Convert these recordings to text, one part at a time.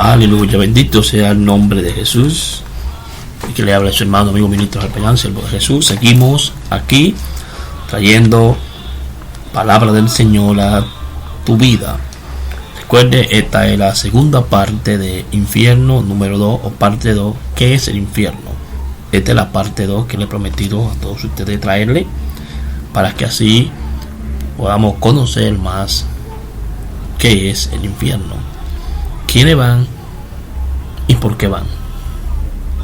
Aleluya, bendito sea el nombre de Jesús. Y que le habla a su hermano, amigo ministro Arpellán, siervo de Jesús. Seguimos aquí trayendo palabra del Señor a tu vida. Recuerde, esta es la segunda parte de infierno número 2 o parte 2. ¿Qué es el infierno? Esta es la parte 2 que le he prometido a todos ustedes traerle, para que así podamos conocer más qué es el infierno, quiénes van y por qué van.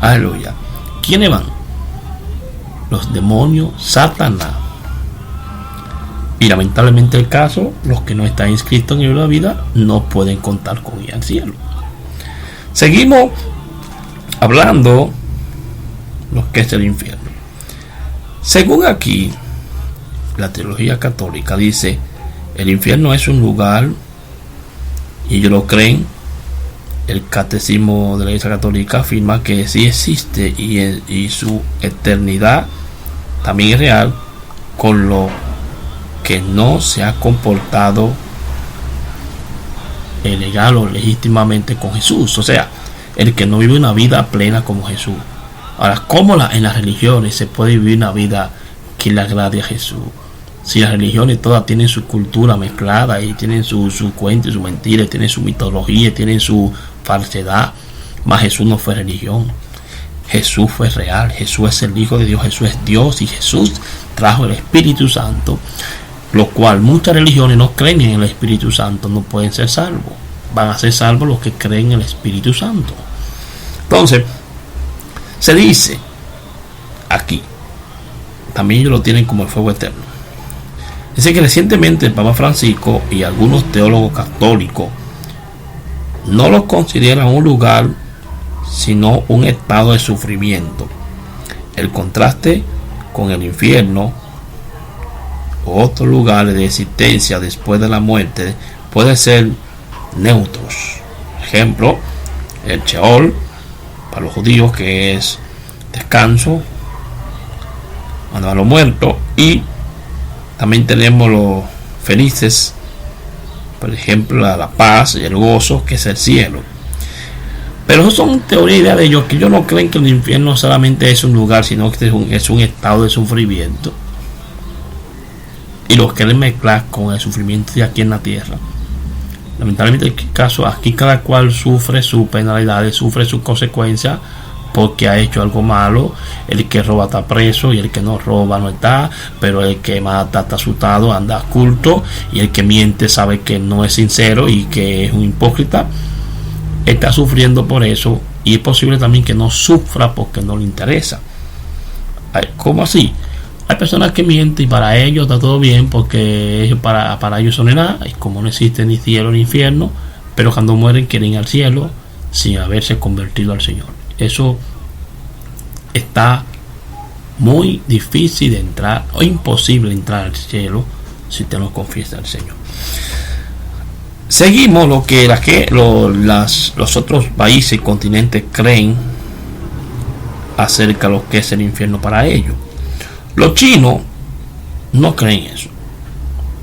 Aleluya. ¿Quiénes van? Los demonios, Satanás. Y lamentablemente el caso, los que no están inscritos en el libro de la vida no pueden contar con ir al cielo. Seguimos hablando lo que es el infierno. Según aquí, la teología católica dice: el infierno es un lugar, y ellos lo creen. El catecismo de la Iglesia Católica afirma que sí existe y su eternidad también es real, con lo que no se ha comportado legal o legítimamente con Jesús. O sea, el que no vive una vida plena como Jesús. Ahora, ¿cómo en las religiones se puede vivir una vida que le agrade a Jesús? Si las religiones todas tienen su cultura mezclada y tienen su cuento y su mentira, tienen su mitología, tienen su falsedad, mas Jesús no fue religión. Jesús fue real. Jesús es el Hijo de Dios. Jesús es Dios, y Jesús trajo el Espíritu Santo, lo cual muchas religiones no creen en el Espíritu Santo, no pueden ser salvos. Van a ser salvos los que creen en el Espíritu Santo. Entonces, se dice aquí, también ellos lo tienen como el fuego eterno. Dice que recientemente el Papa Francisco y algunos teólogos católicos no lo consideran un lugar, sino un estado de sufrimiento. El contraste con el infierno o otros lugares de existencia después de la muerte puede ser neutros. Ejemplo, el Sheol para los judíos, que es descanso cuando a los muertos, y también tenemos los felices, por ejemplo, la paz y el gozo, que es el cielo. Pero eso son teorías de ellos, que ellos no creen que el infierno solamente es un lugar, sino que es un estado de sufrimiento, y los quieren mezclar con el sufrimiento de aquí en la tierra. Lamentablemente, en este caso, aquí cada cual sufre sus penalidades, sufre sus consecuencias, porque ha hecho algo malo. El que roba está preso, y el que no roba no está, pero el que mata está asustado, anda oculto, y el que miente sabe que no es sincero y que es un hipócrita. Está sufriendo por eso, y es posible también que no sufra porque no le interesa. ¿Cómo así? Hay personas que mienten y para ellos está todo bien, porque para ellos son nada, y como no existe ni cielo ni infierno, pero cuando mueren quieren ir al cielo sin haberse convertido al Señor. Eso está muy difícil de entrar, o imposible entrar al cielo si te lo confiesa el Señor. Seguimos lo que los otros países y continentes creen acerca de lo que es el infierno para ellos. Los chinos no creen eso.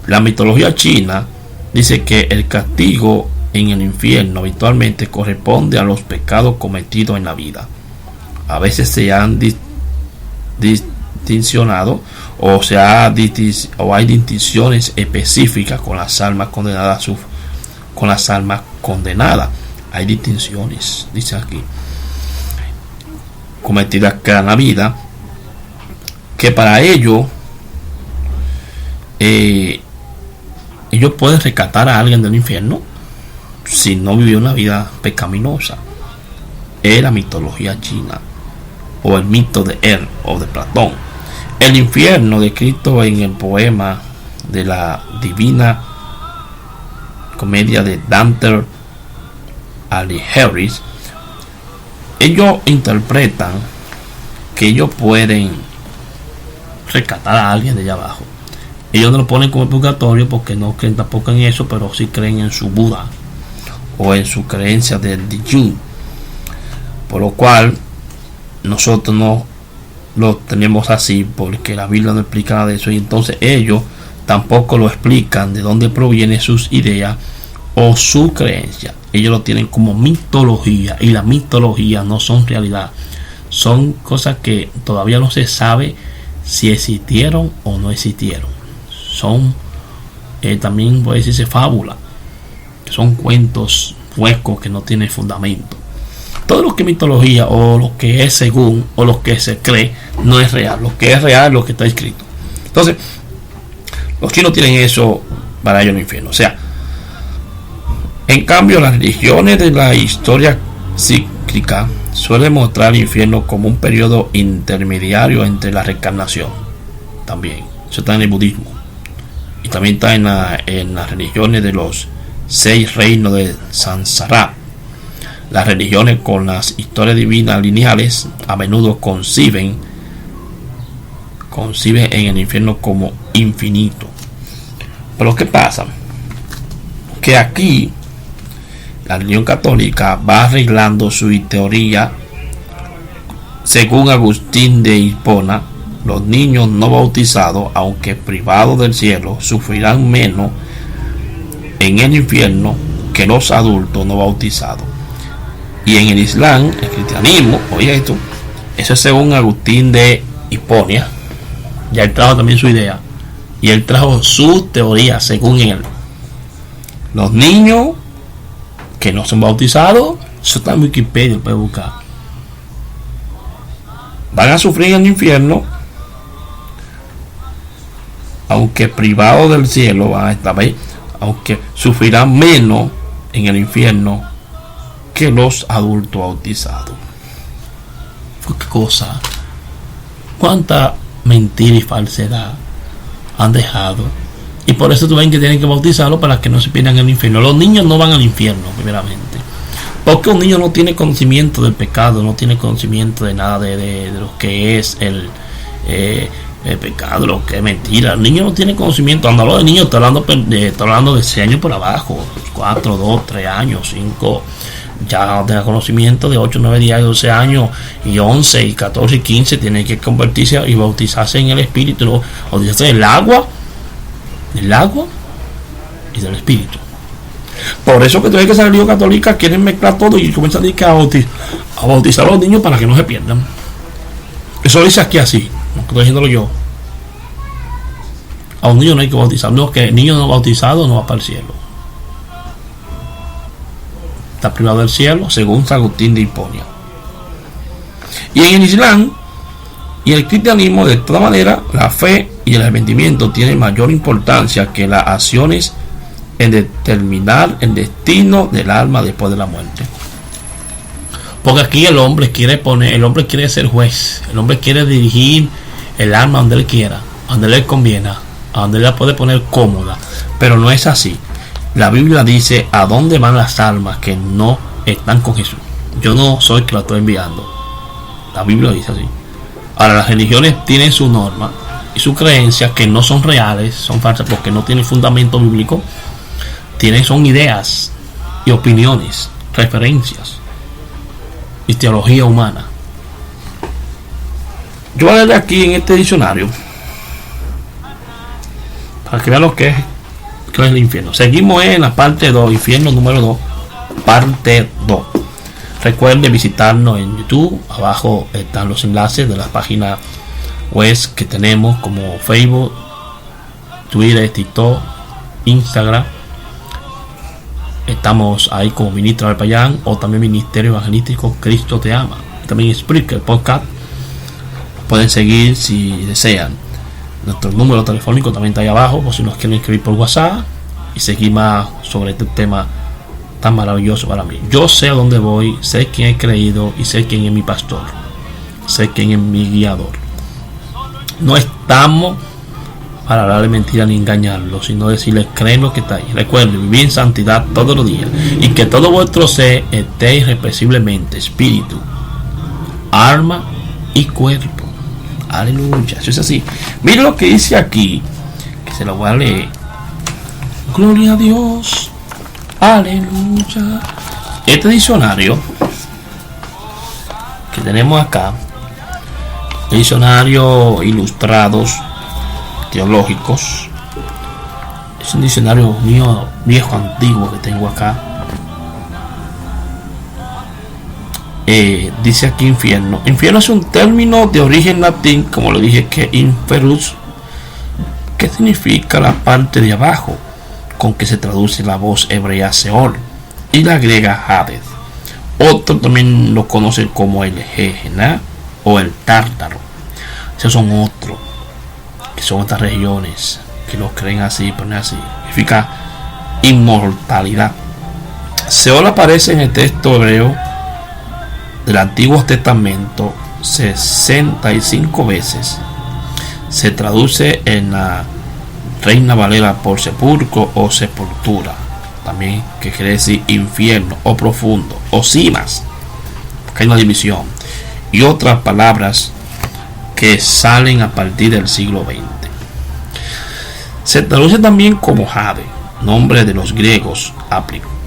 La mitología china dice que el castigo en el infierno habitualmente corresponde a los pecados cometidos en la vida. A veces se han distincionado o hay distinciones específicas con las almas condenadas. Hay distinciones, dice aquí, cometidas en la vida, que para ellos ellos pueden rescatar a alguien del infierno si no vivió una vida pecaminosa. Es la mitología china, o el mito de Er o de Platón. El infierno descrito en el poema de la Divina Comedia de Dante Alighieri, ellos interpretan que ellos pueden rescatar a alguien de allá abajo. Ellos no lo ponen como purgatorio porque no creen tampoco en eso, pero sí creen en su Buda o en su creencia del Dijun, por lo cual nosotros no lo tenemos así, porque la Biblia no explica nada de eso, y entonces ellos tampoco lo explican de dónde provienen sus ideas o su creencia. ellos lo tienen como mitología, y la mitología no son realidad, son cosas que todavía no se sabe si existieron o no existieron. Son también puede decirse fábula, son cuentos huecos que no tienen fundamento. Todo lo que es mitología, o lo que es según, o lo que se cree, no es real. Lo que es real es lo que está escrito. Entonces, los chinos tienen eso para ellos en el infierno. O sea, en cambio, las religiones de la historia cíclica suelen mostrar el infierno como un periodo intermediario entre la reencarnación. También, eso está en el budismo. Y también está en las religiones de los 6 reinos de Samsara. Las religiones con las historias divinas lineales a menudo conciben en el infierno como infinito. Pero ¿qué pasa? Que aquí la religión católica va arreglando su teoría. Según Agustín de Hipona, los niños no bautizados, aunque privados del cielo, sufrirán menos en el infierno que los adultos no bautizados. Y en el Islam, el cristianismo, oye esto, eso es según Agustín de Hiponia. Ya él trajo también su idea, y él trajo su teoría según él. Los niños que no son bautizados, eso está en Wikipedia, puede buscar, van a sufrir en el infierno, aunque privados del cielo van a estar ahí, aunque sufrirán menos en el infierno que los adultos bautizados. ¿Qué cosa? ¿Cuánta mentira y falsedad han dejado? Y por eso tú ven que tienen que bautizarlo para que no se pierdan en el infierno. Los niños no van al infierno, primeramente, porque un niño no tiene conocimiento del pecado, no tiene conocimiento de nada de lo que es el pecado, lo que es mentira. El niño no tiene conocimiento. Cuando hablo de niños, estoy hablando de 6 años por abajo, 4, 2, 3 años, 5. Ya no tenga conocimiento de 8, 9, 10, 12 años, y 11, y 14, y 15, tiene que convertirse y bautizarse en el Espíritu, ¿no? Bautizarse del agua y del Espíritu. Por eso que todavía que esa religión católica quieren mezclar todo y comienzan a bautizar a los niños para que no se pierdan. Eso lo dice aquí así, no estoy diciéndolo yo. A un niño no hay que bautizarlo, que el niño no bautizado no va para el cielo. Está privado del cielo, según San Agustín de Hiponia. Y en el Islam y el cristianismo, de toda manera, la fe y el arrepentimiento tienen mayor importancia que las acciones en determinar el destino del alma después de la muerte. Porque aquí el hombre quiere ser juez, el hombre quiere dirigir el alma donde él quiera, donde le conviene, a donde la puede poner cómoda, pero no es así. La Biblia dice a dónde van las almas que no están con Jesús. Yo no soy el que la estoy enviando. La Biblia dice así. Ahora, las religiones tienen su norma y sus creencias que no son reales, son falsas porque no tienen fundamento bíblico. Son ideas y opiniones, referencias y teología humana. Yo voy a leer aquí en este diccionario para que vean lo que es el infierno. Seguimos en la parte 2, infierno número 2, parte 2. Recuerde visitarnos en YouTube. Abajo están los enlaces de las páginas web que tenemos, como Facebook, Twitter, TikTok, Instagram. Estamos ahí como Ministro del Payán, o también Ministerio Evangelístico Cristo Te Ama. También Spreaker Podcast. Pueden seguir si desean. Nuestro número telefónico también está ahí abajo, por si nos quieren escribir por WhatsApp y seguir más sobre este tema tan maravilloso para mí. Yo sé a dónde voy, sé quién he creído y sé quién es mi pastor, sé quién es mi guiador. No estamos para hablarle mentira ni engañarlo, sino decirles: creen lo que está ahí. Recuerden, vivir en santidad todos los días, y que todo vuestro ser esté irrepresiblemente, espíritu, alma y cuerpo. Aleluya, eso es así. Miren lo que dice aquí, que se lo voy a leer. Gloria a Dios. Aleluya. Este diccionario que tenemos acá, diccionario ilustrados teológicos, es un diccionario mío, viejo, antiguo, que tengo acá. dice aquí infierno. Infierno es un término de origen latín, como lo dije, que inferus, que significa la parte de abajo, con que se traduce la voz hebrea Seol, y la griega Hades. Otro también lo conocen como el Gehenna o el Tártaro. Esos son otros, que son otras regiones, que lo creen así, ponen así. Significa inmortalidad. Seol aparece en el texto hebreo del Antiguo Testamento 65 veces. Se traduce en la Reina Valera por sepulcro o sepultura, también, que quiere decir infierno o profundo o cimas, porque hay una división, y otras palabras que salen a partir del siglo XX. Se traduce también como Jade, nombre de los griegos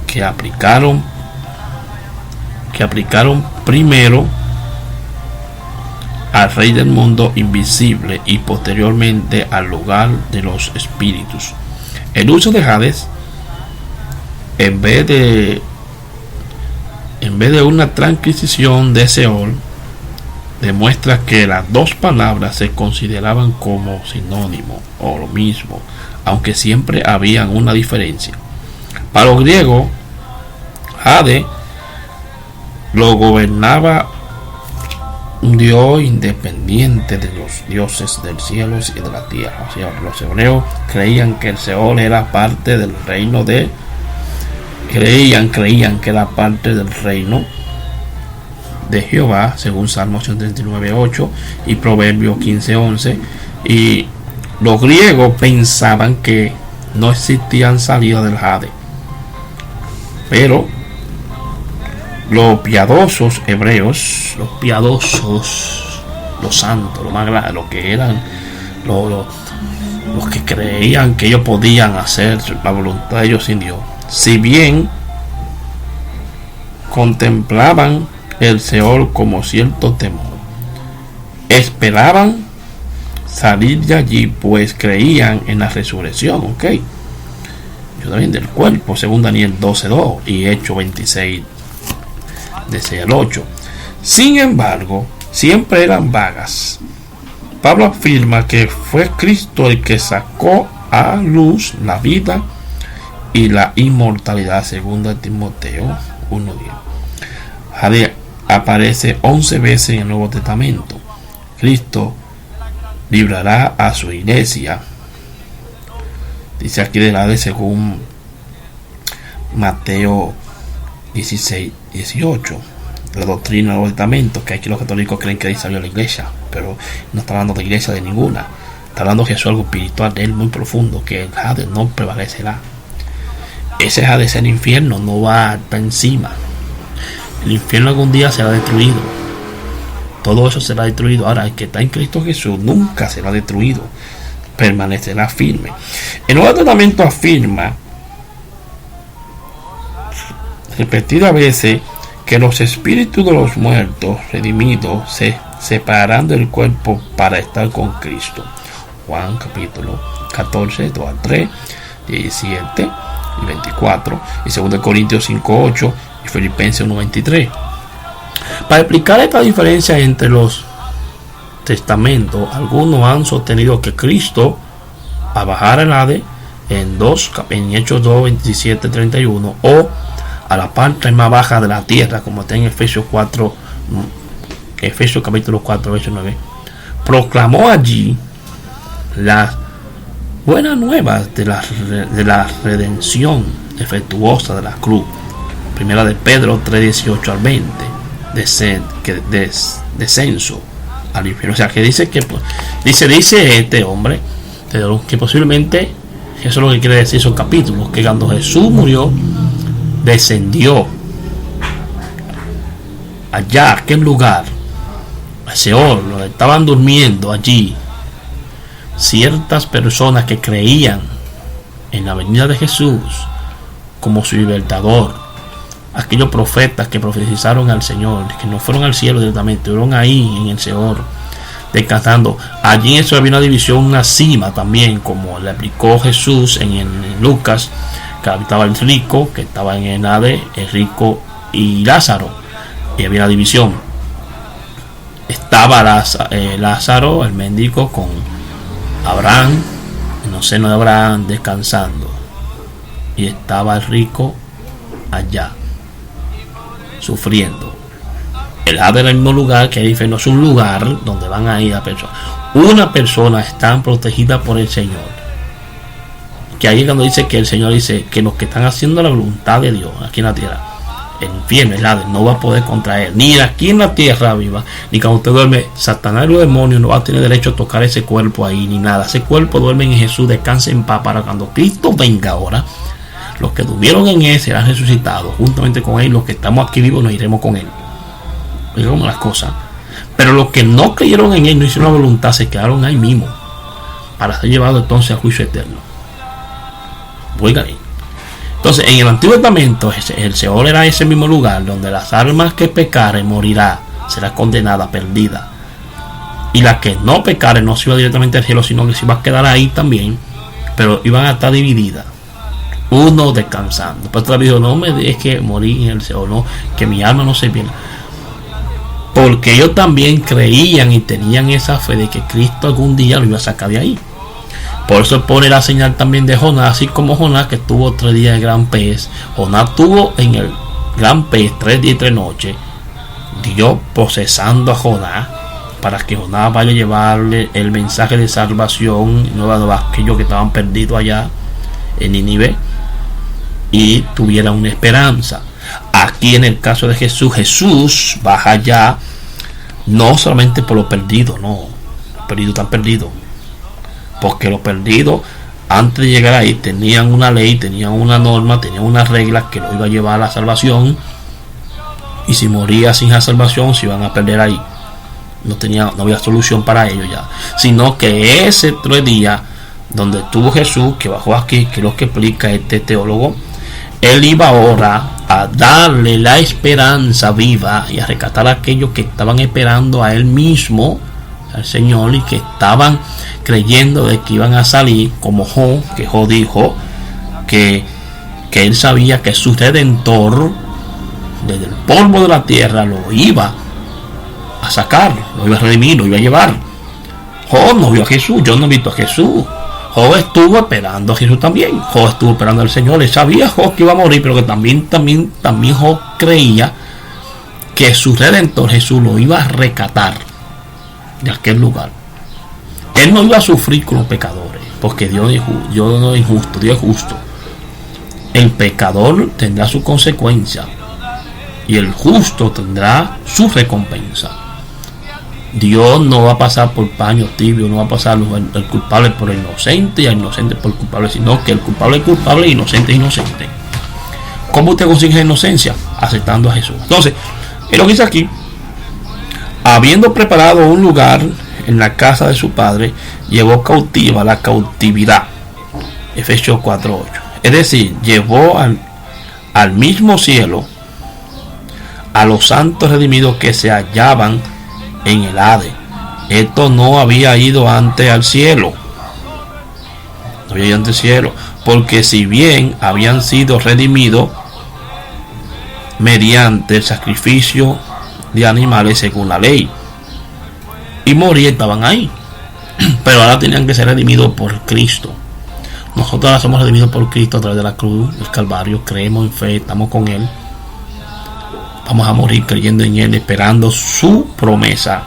que aplicaron primero al rey del mundo invisible y posteriormente al lugar de los espíritus. El uso de Hades, en vez de una transición de Seol, demuestra que las dos palabras se consideraban como sinónimo o lo mismo, aunque siempre había una diferencia. Para los griegos, Hades lo gobernaba un dios independiente de los dioses del cielo y de la tierra. O sea, los hebreos creían que el Seol era parte del reino de creían que era parte del reino de Jehová, según Salmo 139:8 y Proverbios 15:11. Y los griegos pensaban que no existían salidas del Hades, pero los piadosos hebreos, los santos, los más grandes, los que eran los que creían que ellos podían hacer la voluntad de ellos sin Dios, si bien contemplaban el Seol como cierto temor, esperaban salir de allí, pues creían en la resurrección, yo también del cuerpo, según Daniel 12:2 y Hechos 26 de 6 al 8. Sin embargo, siempre eran vagas. Pablo afirma que fue Cristo el que sacó a luz la vida y la inmortalidad, según Timoteo 1:10. Hades aparece 11 veces en el Nuevo Testamento. Cristo librará a su iglesia, dice aquí del Hades, según Mateo 16:18. La doctrina del Nuevo Testamento, que aquí los católicos creen que ahí salió la iglesia, pero no está hablando de iglesia de ninguna. Está hablando de Jesús, algo espiritual de él muy profundo, que el Hades no prevalecerá. Ese Hades, el infierno, no va a estar encima. El infierno algún día será destruido. Todo eso será destruido. Ahora, el que está en Cristo Jesús nunca será destruido, permanecerá firme. El Nuevo Testamento afirma repetidas veces que los espíritus de los muertos redimidos se separarán del cuerpo para estar con Cristo. Juan capítulo 14, 2 al 3, 17 y 24, y 2 Corintios 5:8 y Filipenses 1:23. Para explicar esta diferencia entre los testamentos, algunos han sostenido que Cristo va a bajar al Hades en Hechos 2, 27, 31, o a la parte más baja de la tierra, como está en Efesios capítulo 4, verso 9. Proclamó allí las buenas nuevas de la redención efectuosa de la cruz. Primera de Pedro 3, 18 al 20. Descenso al infierno. O sea, que dice este hombre que posiblemente, eso es lo que quiere decir esos capítulos, que cuando Jesús murió, descendió allá, aquel lugar, a Seol, donde estaban durmiendo allí ciertas personas que creían en la venida de Jesús como su libertador. Aquellos profetas que profetizaron al Señor, que no fueron al cielo directamente, fueron ahí en el Seol descansando. Allí en eso había una división, una cima también, como le aplicó Jesús en Lucas, que estaba el rico, que estaba en el Hades, el rico y Lázaro. y había una división. Estaba Lázaro, el mendigo, con Abraham, en los senos de Abraham, descansando. Y estaba el rico allá, sufriendo. El Hades era el mismo lugar que el infierno, es un lugar donde van a ir a personas. Una persona está protegida por el Señor. Que ahí es cuando dice que el Señor dice que los que están haciendo la voluntad de Dios aquí en la tierra, el infierno, el Hades, no va a poder contraer, ni aquí en la tierra viva, ni cuando usted duerme, Satanás y los demonios no va a tener derecho a tocar ese cuerpo ahí, ni nada. Ese cuerpo duerme en Jesús, descansa en paz, para cuando Cristo venga ahora, los que durmieron en él serán resucitados, juntamente con él, los que estamos aquí vivos nos iremos con él. Oiga como las cosas. Pero los que no creyeron en él, no hicieron la voluntad, se quedaron ahí mismo, para ser llevados entonces a juicio eterno. Oiga ahí. Entonces, en el Antiguo Testamento, el Seol era ese mismo lugar donde las almas que pecaren morirá, será condenada, perdida. Y las que no pecaren no se iba directamente al cielo, sino que se iba a quedar ahí también, pero iban a estar divididas. Uno descansando. Pero todavía dijo, no me dejes morir en el Seol, no, que mi alma no se pierda. Porque ellos también creían y tenían esa fe de que Cristo algún día lo iba a sacar de ahí. Por eso pone la señal también de Jonás, así como Jonás, que tuvo 3 días de gran pez. Jonás tuvo en el gran pez 3 días y 3 noches. Dios procesando a Jonás para que Jonás vaya a llevarle el mensaje de salvación a aquellos que estaban perdidos allá en Nínive y tuviera una esperanza. Aquí en el caso de Jesús, Jesús baja allá no solamente por los perdidos, no, los perdidos están perdidos, porque los perdidos antes de llegar ahí tenían una ley, tenían una norma, tenían unas reglas que lo iba a llevar a la salvación, y si moría sin la salvación se iban a perder ahí. No había solución para ellos ya, sino que ese 3 días donde estuvo Jesús, que bajó aquí, que es lo que explica este teólogo, él iba ahora a darle la esperanza viva y a rescatar a aquellos que estaban esperando a él mismo, al Señor, y que estaban creyendo de que iban a salir, como Job, que Job dijo que él sabía que su Redentor desde el polvo de la tierra lo iba a sacar, lo iba a redimir, lo iba a llevar. Job no vio a Jesús, yo no he visto a Jesús. Job estuvo esperando a Jesús también. Job estuvo esperando al Señor. Él sabía Job que iba a morir, pero que también Job creía que su Redentor Jesús lo iba a rescatar de aquel lugar. Él no iba a sufrir con los pecadores, porque Dios no es injusto, Dios es justo. El pecador tendrá su consecuencia y el justo tendrá su recompensa. Dios no va a pasar por paño tibio, no va a pasar el culpable por el inocente y el inocente por el culpable, sino que el culpable es culpable y el inocente es inocente. ¿Cómo usted consigue la inocencia? Aceptando a Jesús. Entonces, es lo que dice aquí: habiendo preparado un lugar en la casa de su padre, llevó cautiva la cautividad. Efesios 4:8. Es decir, llevó al mismo cielo a los santos redimidos que se hallaban en el Hades. Esto no había ido antes al cielo. No había ido antes al cielo. Porque si bien habían sido redimidos mediante el sacrificio de animales según la ley, y morir, estaban ahí. Pero ahora tenían que ser redimidos por Cristo. Nosotros ahora somos redimidos por Cristo a través de la cruz del Calvario. Creemos en fe, estamos con Él. Vamos a morir creyendo en Él, esperando su promesa,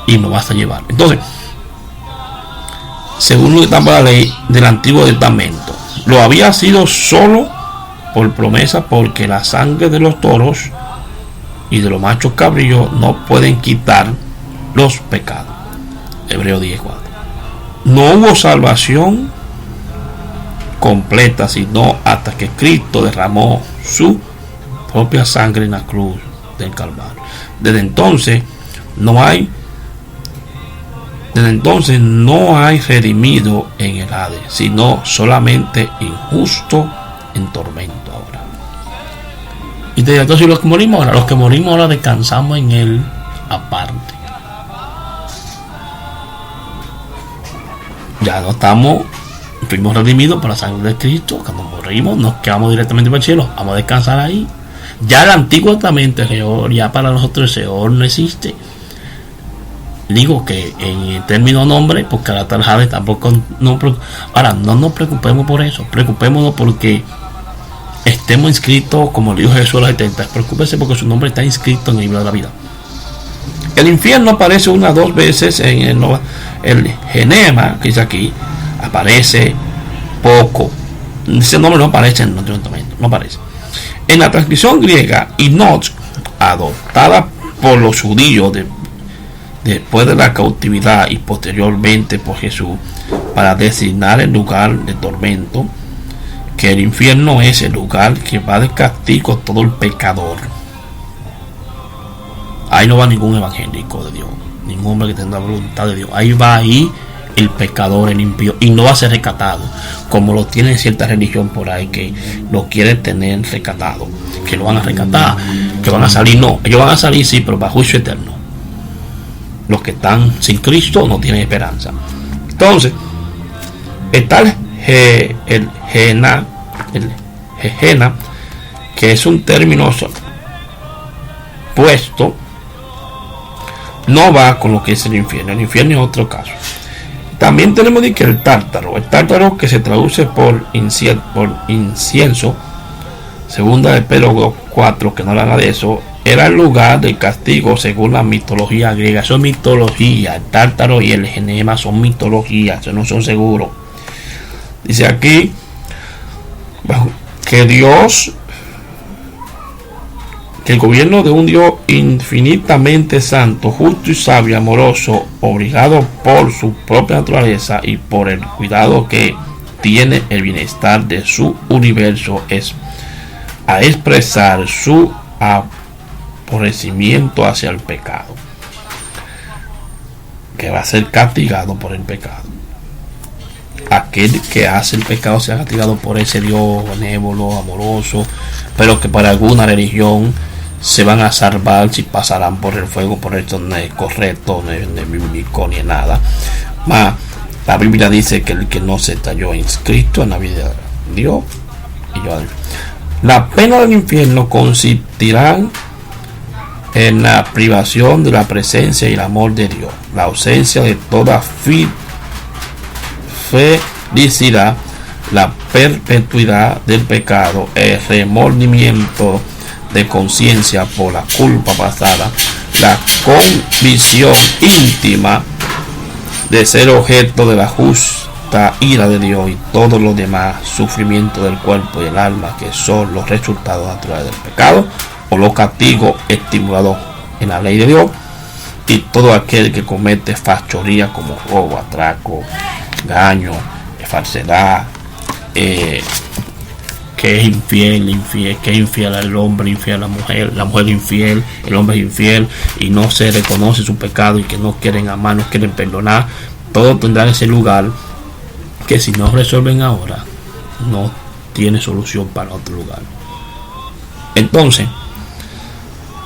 y nos vas a llevar. Entonces, según lo que está para la ley del Antiguo Testamento, lo había sido solo por promesa, porque la sangre de los toros y de los machos cabríos no pueden quitar los pecados. Hebreos 10:4. No hubo salvación completa sino hasta que Cristo derramó su propia sangre en la cruz del Calvario. Desde entonces no hay redimido en el Hades, sino solamente injusto en tormento ahora. Y desde entonces los que morimos ahora descansamos en Él aparte. Ya no fuimos redimidos por la sangre de Cristo. Cuando morimos nos quedamos directamente para el cielo, vamos a descansar ahí. Ya el Antiguo Testamento, ya para nosotros el Señor no existe. Digo que en el término nombre, porque la tarjada tampoco ahora no nos preocupemos por eso, preocupémonos porque estemos inscritos, como le dijo Jesús a los 70, preocúpese porque su nombre está inscrito en el libro de la vida. El infierno aparece 1 o 2 veces en el Genema, que dice aquí, aparece poco. Ese nombre no aparece en el Antiguo Testamento, no aparece. En la transcripción griega, Inoch, adoptada por los judíos después de la cautividad y posteriormente por Jesús, para designar el lugar de tormento, que el infierno es el lugar que va de castigo a todo el pecador. Ahí no va ningún evangélico de Dios, ningún hombre que tenga la voluntad de Dios. Ahí va el pecador, el impío, y no va a ser rescatado, como lo tiene cierta religión por ahí que lo quiere tener rescatado, que lo van a rescatar, que van a salir. No, ellos van a salir sí, pero para juicio eterno. Los que están sin Cristo no tienen esperanza. Entonces está el Gehenna, que es un término puesto, no va con lo que es el infierno. El infierno es otro caso. También tenemos que el tártaro que se traduce por incienso, segunda de Pedro 4, que no habla de eso, era el lugar del castigo según la mitología griega. Son mitología, el tártaro y el genema son mitologías, no son seguros. Dice aquí que el gobierno de un Dios infinitamente santo, justo y sabio, amoroso, obligado por su propia naturaleza y por el cuidado que tiene el bienestar de su universo, es a expresar su aborrecimiento hacia el pecado, que va a ser castigado por el pecado. Aquel que hace el pecado sea castigado por ese Dios benévolo, amoroso, pero que para alguna religión se van a salvar si pasarán por el fuego. Por esto no es correcto, no es bíblico ni nada. Más, la Biblia dice que el que no se halló inscrito en la vida de Dios, la pena del infierno consistirá en la privación de la presencia y el amor de Dios, la ausencia de toda felicidad, la perpetuidad del pecado, el remordimiento de conciencia por la culpa pasada, la convicción íntima de ser objeto de la justa ira de Dios y todos los demás sufrimientos del cuerpo y el alma que son los resultados naturales del pecado o los castigos estimulados en la ley de Dios, y todo aquel que comete fachoría como robo, atraco, engaño, falsedad, que es infiel, que es infiel al hombre, infiel a la mujer infiel, el hombre es infiel y no se reconoce su pecado y que no quieren amar, no quieren perdonar, todos tendrán ese lugar que si no resuelven ahora no tiene solución para otro lugar. Entonces,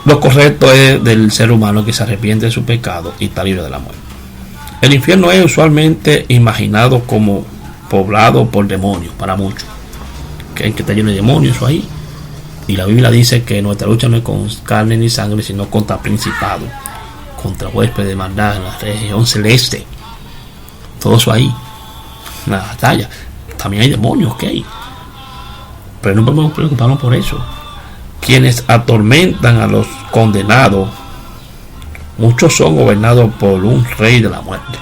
lo correcto es del ser humano que se arrepiente de su pecado y está libre de la muerte. El infierno es usualmente imaginado como poblado por demonios para muchos, que está lleno de demonios ahí, y la Biblia dice que nuestra lucha no es con carne ni sangre, sino contra principados, contra huéspedes de maldad en la región celeste, todo eso ahí, una batalla. También hay demonios que hay, pero no podemos preocuparnos por eso. Quienes atormentan a los condenados, muchos son gobernados por un rey de la muerte.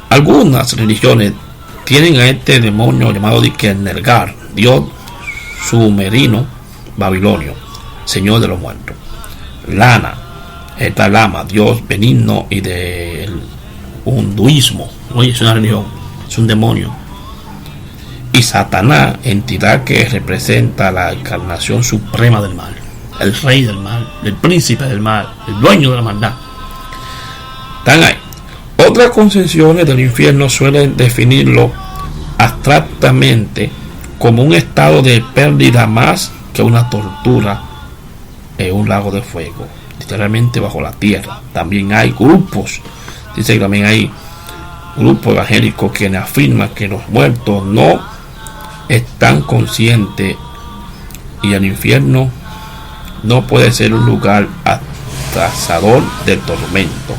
Algunas religiones tienen a este demonio llamado Nergal, dios sumerino babilonio, señor de los muertos. Lana, Lama, dios benigno y del hinduismo. Oye, es una religión, es un demonio. Y Satanás, entidad que representa la encarnación suprema del mal, el rey del mal, el príncipe del mal, el dueño de la maldad. Están ahí. Otras concepciones del infierno suelen definirlo abstractamente como un estado de pérdida más que una tortura en un lago de fuego, literalmente bajo la tierra. También hay grupos, dice que también hay grupos evangélicos que afirman que los muertos no están conscientes Y el infierno no puede ser un lugar atrasador del tormento,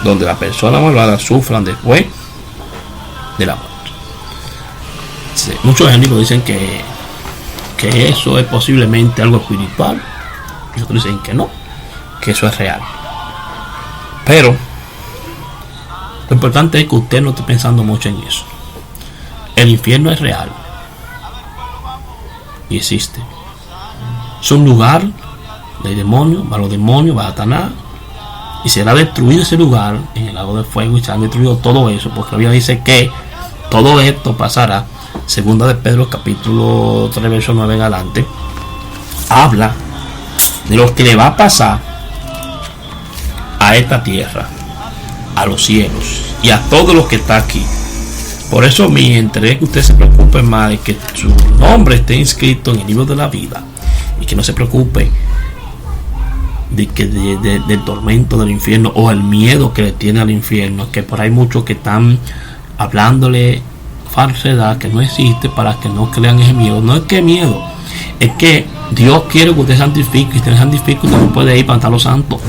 donde las personas malvadas sufran después de la muerte. Sí, muchos evangélicos dicen que eso es posiblemente algo espiritual, y otros dicen que no, que eso es real. Pero lo importante es que usted no esté pensando mucho en eso. El infierno es real y existe. Es un lugar de demonios, para los demonios, para Satanás, y será destruido ese lugar en el lago de fuego, y será destruido todo eso, porque la Biblia dice que todo esto pasará. Segunda de Pedro, capítulo 3, verso 9 en adelante, habla de lo que le va a pasar a esta tierra, a los cielos y a todo lo que está aquí. Por eso mi interés es que usted se preocupe más de que su nombre esté inscrito en el libro de la vida, y que no se preocupe del tormento del infierno o el miedo que le tiene al infierno, que por ahí muchos que están hablándole falsedad que no existe para que no crean ese miedo. No es que miedo, es que Dios quiere que usted santifique, y usted santifique, usted no puede ir para estar los santos.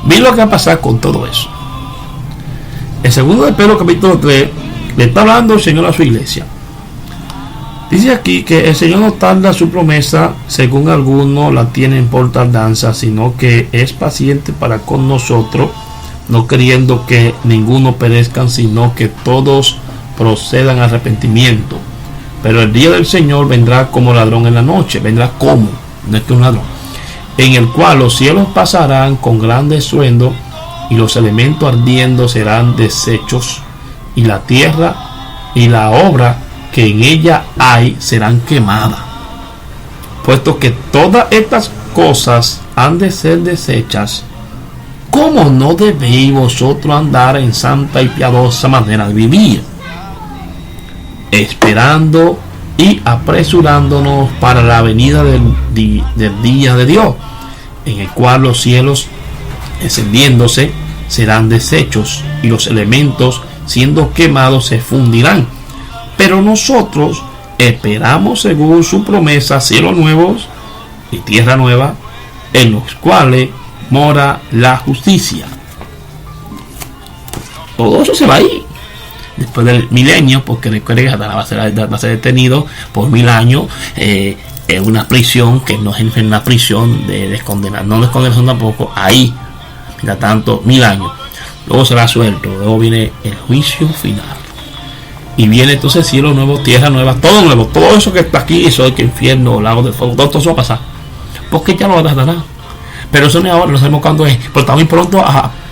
Mira lo que va a pasar con todo eso. El segundo de Pedro capítulo 3 le está hablando el Señor a su iglesia. Dice aquí que el Señor no tarda su promesa, según algunos la tienen por tardanza, sino que es paciente para con nosotros, no queriendo que ninguno perezcan, sino que todos procedan a arrepentimiento. Pero el día del Señor vendrá como ladrón en la noche. Vendrá como, no es que un ladrón, en el cual los cielos pasarán con grande estruendo, y los elementos ardiendo serán deshechos, y la tierra y la obra que en ella hay serán quemadas. Puesto que todas estas cosas han de ser deshechas, ¿cómo no debéis vosotros andar en santa y piadosa manera de vivir, esperando y apresurándonos para la venida del día de Dios, en el cual los cielos encendiéndose serán deshechos, y los elementos siendo quemados se fundirán? Pero nosotros esperamos según su promesa cielos nuevos y tierra nueva, en los cuales mora la justicia. Todo eso se va a ir después del milenio, porque recuerde que Satanás va a ser detenido por 1000 años en una prisión que no es una prisión de descondenar, no descondenación tampoco, ahí, mira tanto, 1000 años. Luego será suelto, luego viene el juicio final, y viene entonces cielo nuevo, tierra nueva, todo nuevo. Todo eso que está aquí, eso de que infierno, lago de fuego, todo eso va a pasar, porque ya no va a dar nada. Pero eso no es ahora, no sabemos cuándo es, pero está muy pronto,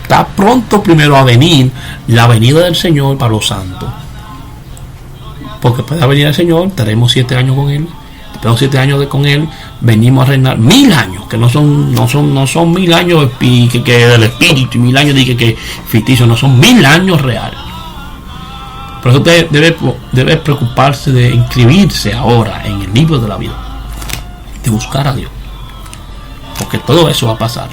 está pronto primero a venir la venida del Señor para los santos, porque puede venir el Señor, estaremos 7 años con Él, después de 7 años con Él, venimos a reinar 1000 años, que no son 1000 años que del espíritu, y 1000 años de que ficticio, no, son 1000 años real. Por eso usted debe preocuparse de inscribirse ahora en el libro de la vida, de buscar a Dios, porque todo eso va a pasar.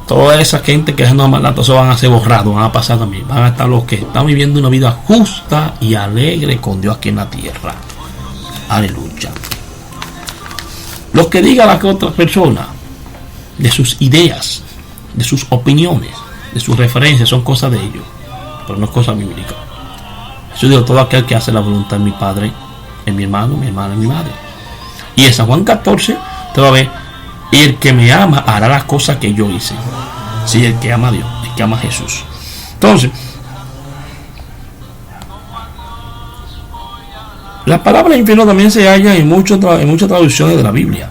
Toda esa gente que no maldad, todos van a ser borrados, van a pasar también. Van a estar los que están viviendo una vida justa y alegre con Dios aquí en la tierra. Aleluya. Los que digan las que otras personas, de sus ideas, de sus opiniones, de sus referencias, son cosas de ellos, pero no es cosa bíblica. Yo digo, todo aquel que hace la voluntad de mi Padre, en mi hermano, mi hermana, en mi madre. Y en San Juan 14 te va a ver, y el que me ama hará las cosas que yo hice. Sí, el que ama a Dios, el que ama a Jesús. Entonces, la palabra infierno también se halla en muchas traducciones de la Biblia.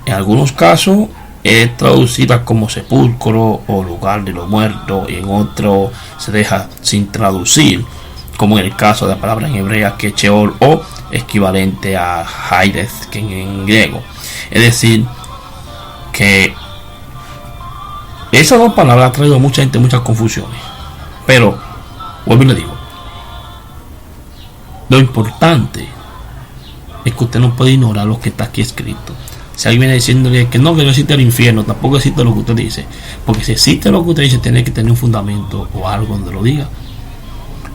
En algunos casos es traducida como sepulcro o lugar de los muertos, y en otros se deja sin traducir, como en el caso de la palabra en hebrea que es Sheol, o equivalente a Hades, que en griego. Es decir, que esas dos palabras han traído a mucha gente muchas confusiones. Pero, vuelvo y le digo, lo importante es que usted no puede ignorar lo que está aquí escrito. Si alguien viene diciéndole que no existe el infierno, tampoco existe lo que usted dice, porque si existe lo que usted dice, tiene que tener un fundamento o algo donde lo diga.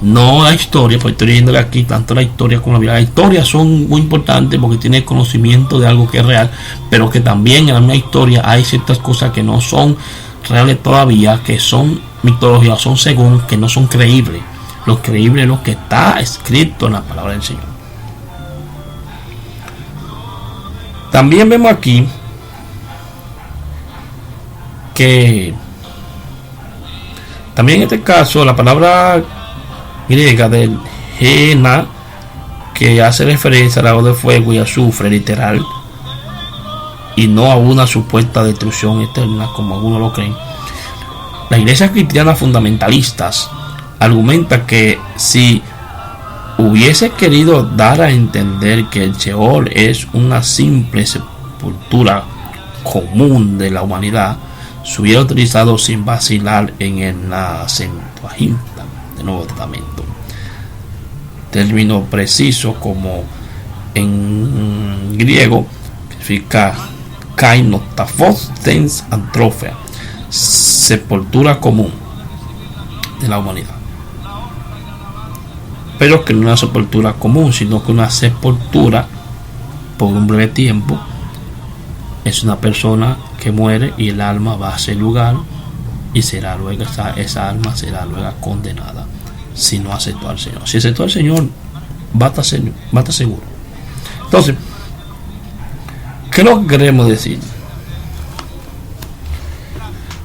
No la historia, pues estoy leyéndole aquí tanto la historia como la Biblia. Las historias son muy importantes porque tiene conocimiento de algo que es real, pero que también en la misma historia hay ciertas cosas que no son reales todavía, que son mitología, son según, que no son creíbles. Lo creíble es lo que está escrito en la palabra del Señor. También vemos aquí que también en este caso la palabra griega del Gena, que hace referencia al lago de fuego y azufre literal, y no a una supuesta destrucción eterna como algunos lo creen. La iglesia cristiana fundamentalistas argumenta que si hubiese querido dar a entender que el Sheol es una simple sepultura común de la humanidad, se hubiera utilizado sin vacilar en la Septuaginta del Nuevo Testamento, término preciso como en griego significa kainotafos tens antrofea, sepultura común de la humanidad, pero que no es una sepultura común, sino que una sepultura por un breve tiempo. Es una persona que muere y el alma va a ese lugar y será luego esa alma será luego condenada si no aceptó al Señor. Si aceptó al Señor, va a estar seguro. Entonces, ¿qué nos queremos decir?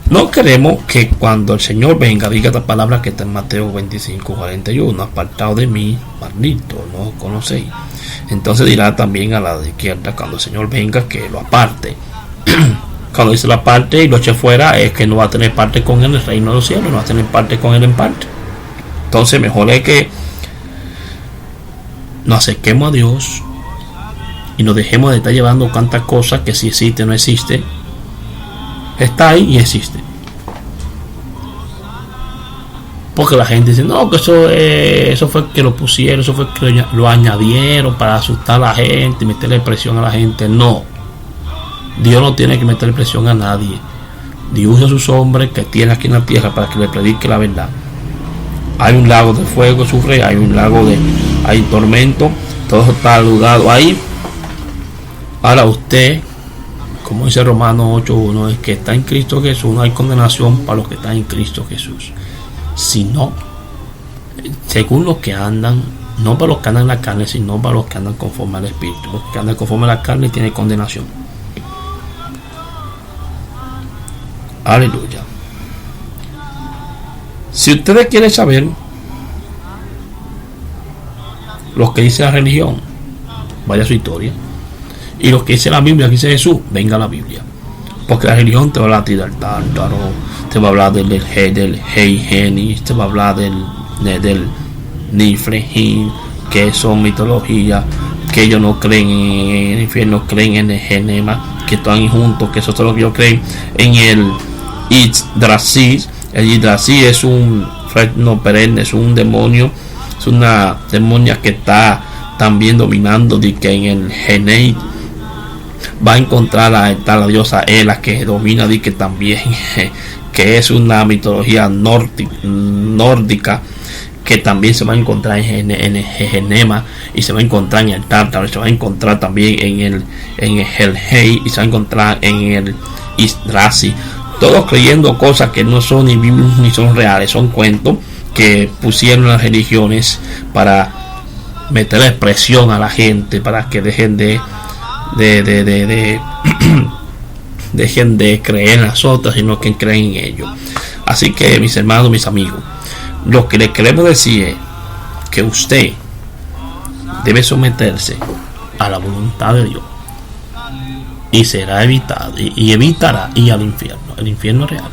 No queremos que cuando el Señor venga diga esta palabra que está en Mateo 25:41, apartado de mí, maldito, no conocéis. Entonces dirá también a la de izquierda, cuando el Señor venga, que lo aparte. Cuando dice lo aparte y lo eche fuera, es que no va a tener parte con él en el reino de los cielos, no va a tener parte con él en parte. Entonces mejor es que nos acerquemos a Dios y nos dejemos de estar llevando tantas cosas que si existe o no existe. Está ahí y existe. Porque la gente dice, no, que eso fue que lo pusieron, eso fue que lo añadieron para asustar a la gente y meterle presión a la gente. No, Dios no tiene que meterle presión a nadie. Dios usa a sus hombres que tiene aquí en la tierra para que le predique la verdad. Hay un lago de fuego, sufre, hay tormento, todo está aludado ahí. Ahora usted, como dice Romanos 8:1, es que está en Cristo Jesús, no hay condenación para los que están en Cristo Jesús, sino según los que andan, no para los que andan en la carne, sino para los que andan conforme al Espíritu. Los que andan conforme a la carne tienen condenación. Aleluya. Si ustedes quieren saber lo que dice la religión, vaya a su historia. Y lo que dice la Biblia, que dice Jesús, venga a la Biblia. Porque la religión te va a hablar del tártaro, te va a hablar del Heigenis, te va a hablar del Niflehim, que son mitologías, que ellos no creen en el infierno, creen en el Genema, que están juntos, que eso es lo que ellos creen en el Yggdrasil. El Yggdrasil es un freno perenne, es un demonio, es una demonia que está también dominando, de que en el Genei va a encontrar a la diosa Hela, que domina, de que también que es una mitología nórdica, que también se va a encontrar en el Genema, y se va a encontrar en el Tártaro, se va a encontrar también en el Helhei, y se va a encontrar en el Yggdrasil. Todos creyendo cosas que no son ni bíblicas ni son reales, son cuentos que pusieron las religiones para meterle presión a la gente, para que dejen de dejen de creer en las otras, sino que creen en ellos. Así que, mis hermanos, mis amigos, lo que les queremos decir es que usted debe someterse a la voluntad de Dios, y será evitado, y evitará ir al infierno. El infierno es real.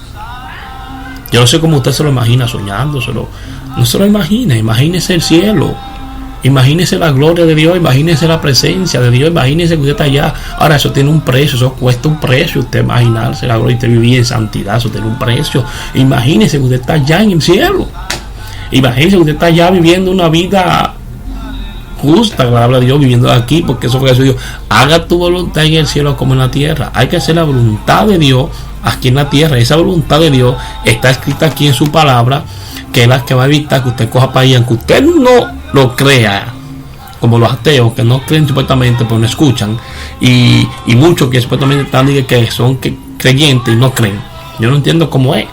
Yo no sé cómo usted se lo imagina soñándoselo. No se lo imagine. Imagínese el cielo, imagínese la gloria de Dios, imagínese la presencia de Dios, imagínese que usted está allá. Ahora, eso tiene un precio, eso cuesta un precio. Usted imaginarse la gloria y usted vivir en santidad, eso tiene un precio. Imagínese que usted está allá en el cielo, imagínese que usted está allá viviendo una vida justa, agradable a Dios, viviendo aquí, porque eso fue Jesús dijo: haga tu voluntad en el cielo como en la tierra. Hay que hacer la voluntad de Dios aquí en la tierra. Esa voluntad de Dios está escrita aquí en su palabra, que es la que va a evitar que usted coja para ahí, aunque usted no lo crea, como los ateos que no creen supuestamente, pero no escuchan, y muchos que supuestamente están diciendo que son creyentes y no creen. Yo no entiendo cómo es.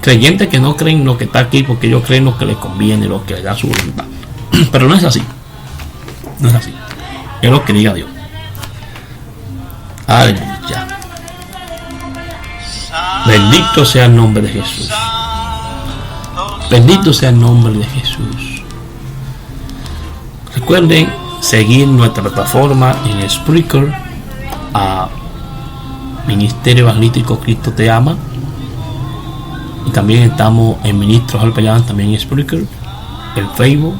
Creyentes que no creen lo que está aquí porque ellos creen lo que les conviene, lo que les da su voluntad. Pero no es así. No es así. Es lo que diga Dios. Aleluya. Bendito sea el nombre de Jesús. Bendito sea el nombre de Jesús. Recuerden seguir nuestra plataforma en Spreaker, a Ministerio Evangelístico Cristo Te Ama, y también estamos en Ministros Alpayán, también en Spreaker, en Facebook,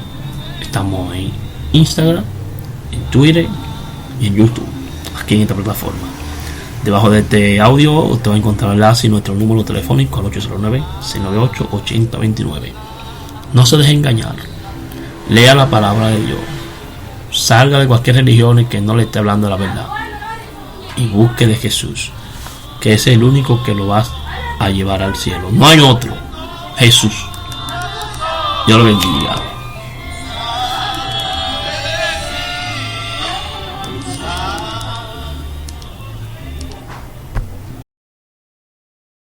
estamos en Instagram, en Twitter y en YouTube, aquí en esta plataforma. Debajo de este audio usted va a encontrar el enlace y nuestro número telefónico al 809-698-8029. No se deje engañar. Lea la palabra de Dios. Salga de cualquier religión que no le esté hablando la verdad. Y busque de Jesús, que es el único que lo va a llevar al cielo. No hay otro. Jesús. Dios lo bendiga.